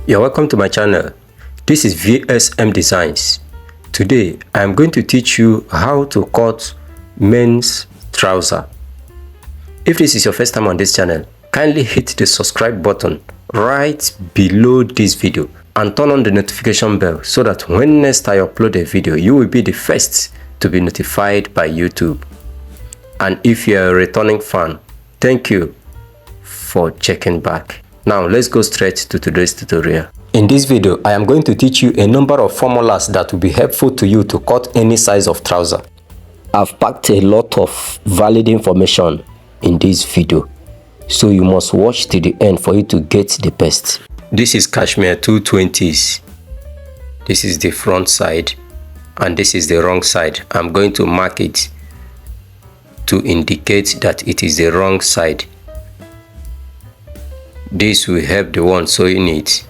You're welcome to my channel. This is VsmDesigns. Today I am going to teach you how to cut men's trouser. If this is your first time on this channel, kindly hit the subscribe button right below this video and turn on the notification bell so that when next I upload a video, you will be the first to be notified by YouTube. And if you're a returning fan, thank you for checking back. Now let's go straight to today's tutorial. In this video, I am going to teach you a number of formulas that will be helpful to you to cut any size of trouser. I've packed a lot of valid information in this video, so you must watch to the end for you to get the best. This is cashmere 220s. This is the front side and this is the wrong side. I'm going to mark it to indicate that it is the wrong side. This will help the one sewing it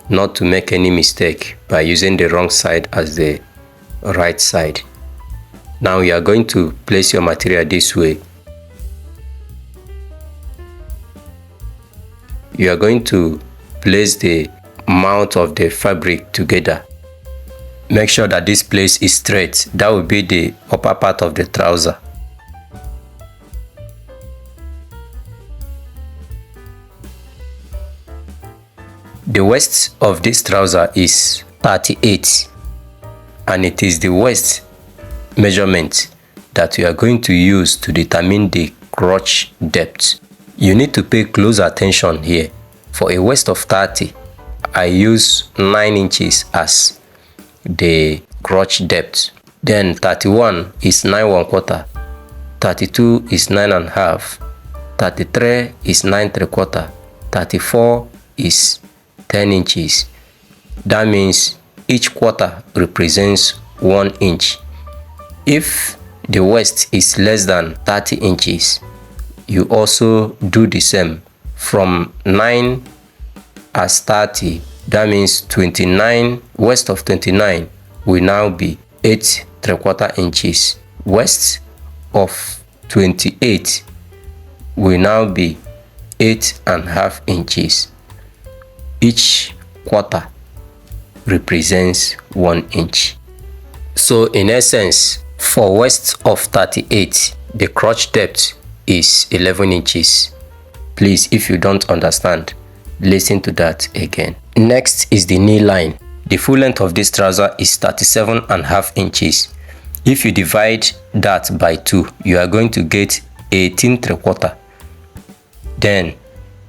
not to make any mistake by using the wrong side as the right side. Now you are going to place your material this way. You are going to place the mount of the fabric together. Make sure that this place is straight. That will be the upper part of the trouser. The waist of this trouser is 38 and it is the waist measurement that we are going to use to determine the crotch depth. You need to pay close attention here. For a waist of 30, I use 9 inches as the crotch depth. Then 31 is 9 1/4, 32 is 9 1/2, 33 is 9 3/4, 34 is 10 inches. That means each quarter represents 1 inch. If the waist is less than 30 inches, you also do the same. From 9 as 30, that means 29, waist of 29 will now be 8 3/4 inches. Waist of 28 will now be 8 1/2 inches. Each quarter represents 1 inch. So in essence, for waist of 38, the crotch depth is 11 inches. Please, if you don't understand, listen to that again. Next is the knee line. The full length of this trouser is 37 1/2 inches. If you divide that by 2, you are going to get 18 3/4. Then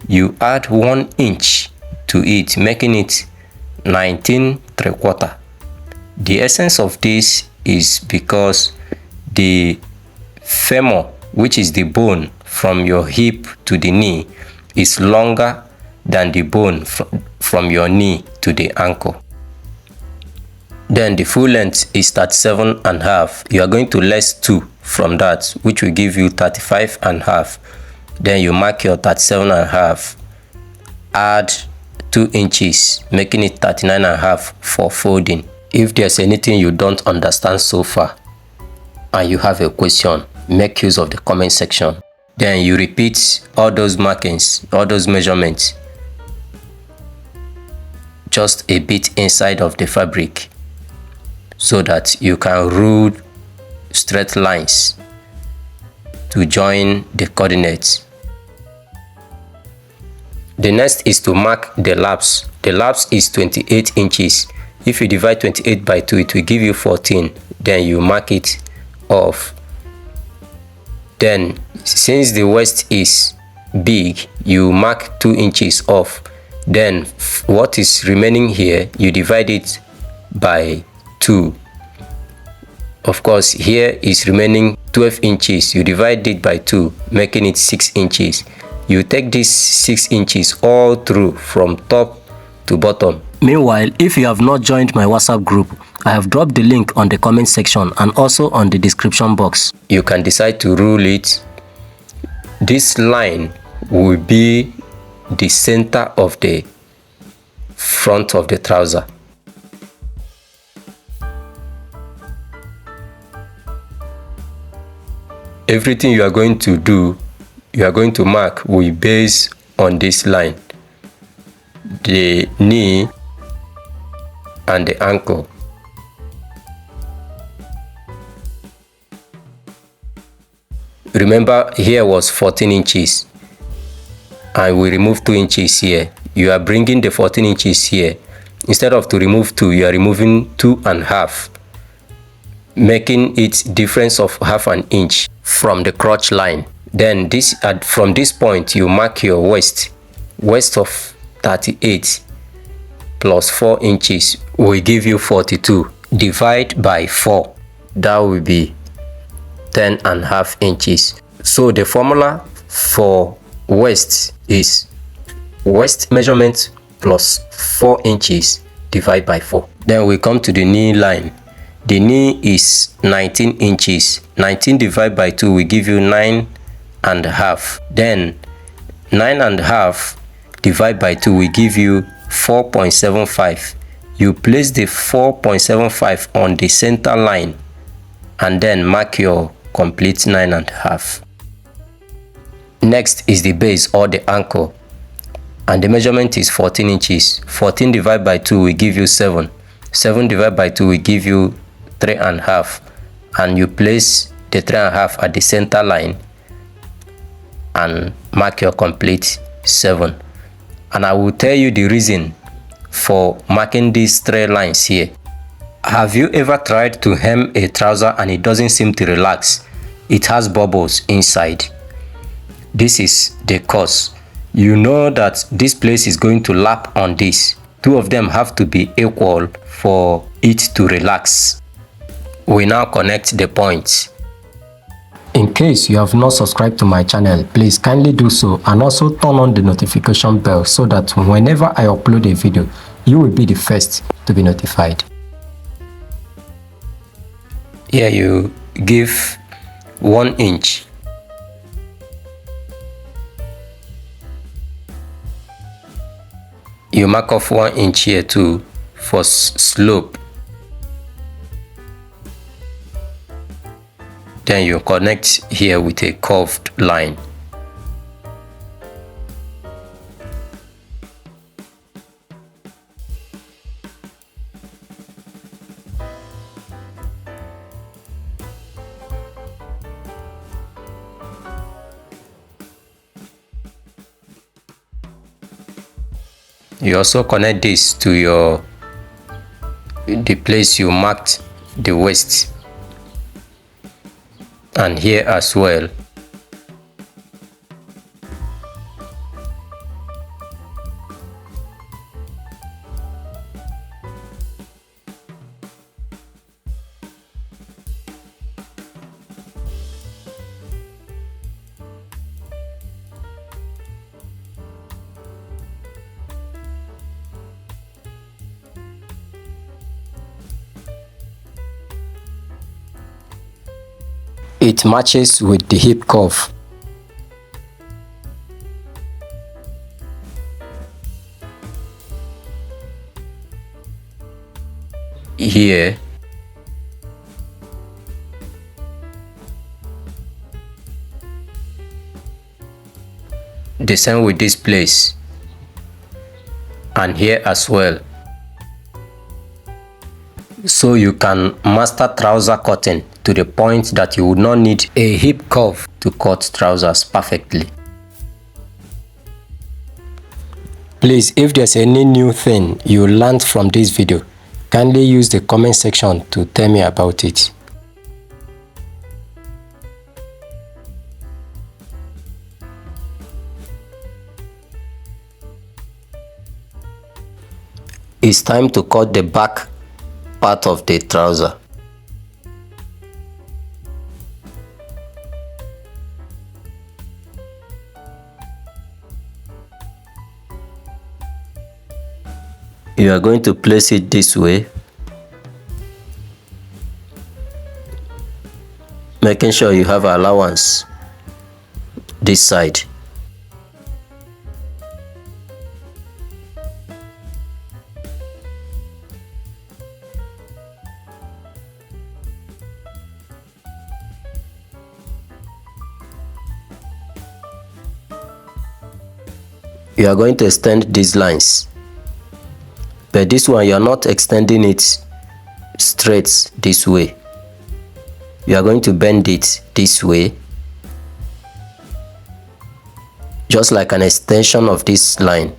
you add 1 inch to it, making it 19 3/4. The essence of this is because the femur, which is the bone from your hip to the knee, is longer than the bone from your knee to the ankle. Then the full length is 37 1/2. You are going to less 2 from that, which will give you 35 1/2. Then you mark your 37 1/2, add 2 inches, making it 39 1/2 for folding. If there's anything you don't understand so far and you have a question, make use of the comment section. Then you repeat all those markings, all those measurements, just a bit inside of the fabric so that you can rule straight lines to join the coordinates. The next is to mark the lapse. The lapse is 28 inches. If you divide 28 by 2, it will give you 14. Then you mark it off. Then, since the waist is big, you mark 2 inches off. Then, what is remaining here, you divide it by 2. Of course, here is remaining 12 inches. You divide it by 2, making it 6 inches. You take this 6 inches all through from top to bottom. Meanwhile, if you have not joined my WhatsApp group, I have dropped the link on the comment section and also on the description box. You can decide to rule it. This line will be the center of the front of the trouser. Everything you are going to do, you are going to mark will be based on this line. The knee and the ankle. Remember, here was 14 inches and we remove 2 inches here. You are bringing the 14 inches here. Instead of to remove 2, you are removing 2.5, making it difference of half an inch from the crotch line. Then from this point you mark your waist of 38 plus 4 inches will give you 42. Divide by 4, that will be 10.5 inches. So the formula for waist is waist measurement plus 4 inches divided by 4. Then we come to the knee line. The knee is 19 inches. 19 divided by 2 will give you 9.5. Then 9.5 divided by 2 will give you 4.75. You place the 4.75 on the center line and then mark your complete 9.5. Next is the base or the ankle, and the measurement is 14 inches. 14 divided by 2 will give you 7. 7 divided by 2 will give you 3.5, and you place the 3.5 at the center line and mark your complete 7. And I will tell you the reason for marking these 3 lines here. Have you ever tried to hem a trouser and it doesn't seem to relax? It has bubbles inside. This is the cause. You know that this place is going to lap on this. 2 of them have to be equal for it to relax. We now connect the points. In case you have not subscribed to my channel, please kindly do so, and also turn on the notification bell so that whenever I upload a video, you will be the first to be notified. Here you give 1 inch. You mark off 1 inch here too for slope. Then you connect here with a curved line. You also connect this to the place you marked the waist, and here as well. It matches with the hip curve. Here the same with this place, and here as well. So you can master trouser cutting to the point that you would not need a hip curve to cut trousers perfectly. Please, if there's any new thing you learned from this video, kindly use the comment section to tell me about it. It's time to cut the back part of the trouser. You are going to place it this way, making sure you have allowance this side. You are going to extend these lines But this one, you are not extending it straight this way. You are going to bend it this way, just like an extension of this line.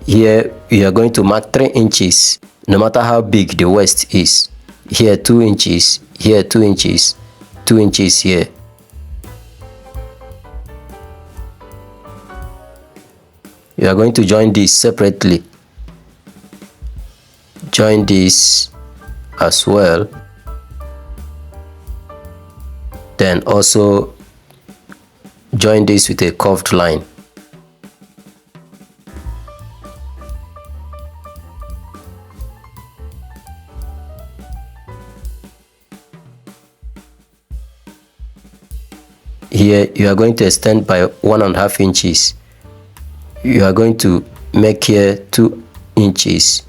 Here you are going to mark 3 inches, no matter how big the waist is. Here 2 inches, here 2 inches, 2 inches here. You are going to join this separately. Join this as well. Then also join this with a curved line. Here you are going to extend by 1.5 inches. You are going to make here 2 inches,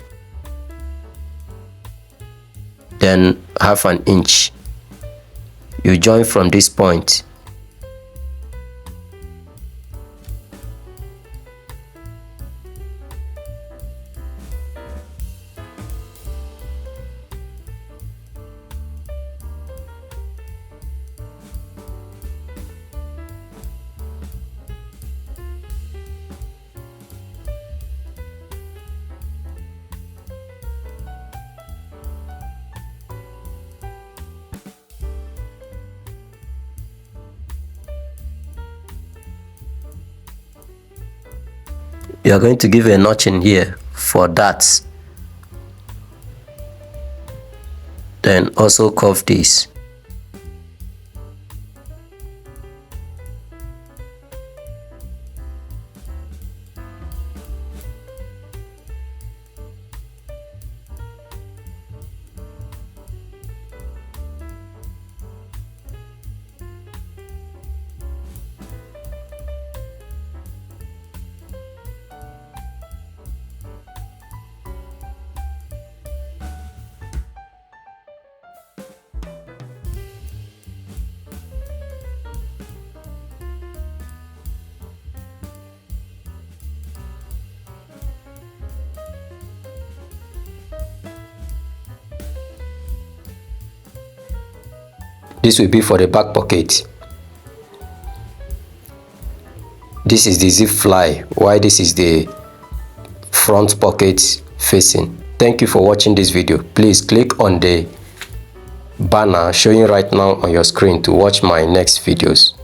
then 1/2 inch. You join from this point. You are going to give a notch in here for that. Then also curve this. This will be for the back pocket. This is the zip fly, while this is the front pocket facing. Thank you for watching this video. Please click on the banner showing right now on your screen to watch my next videos.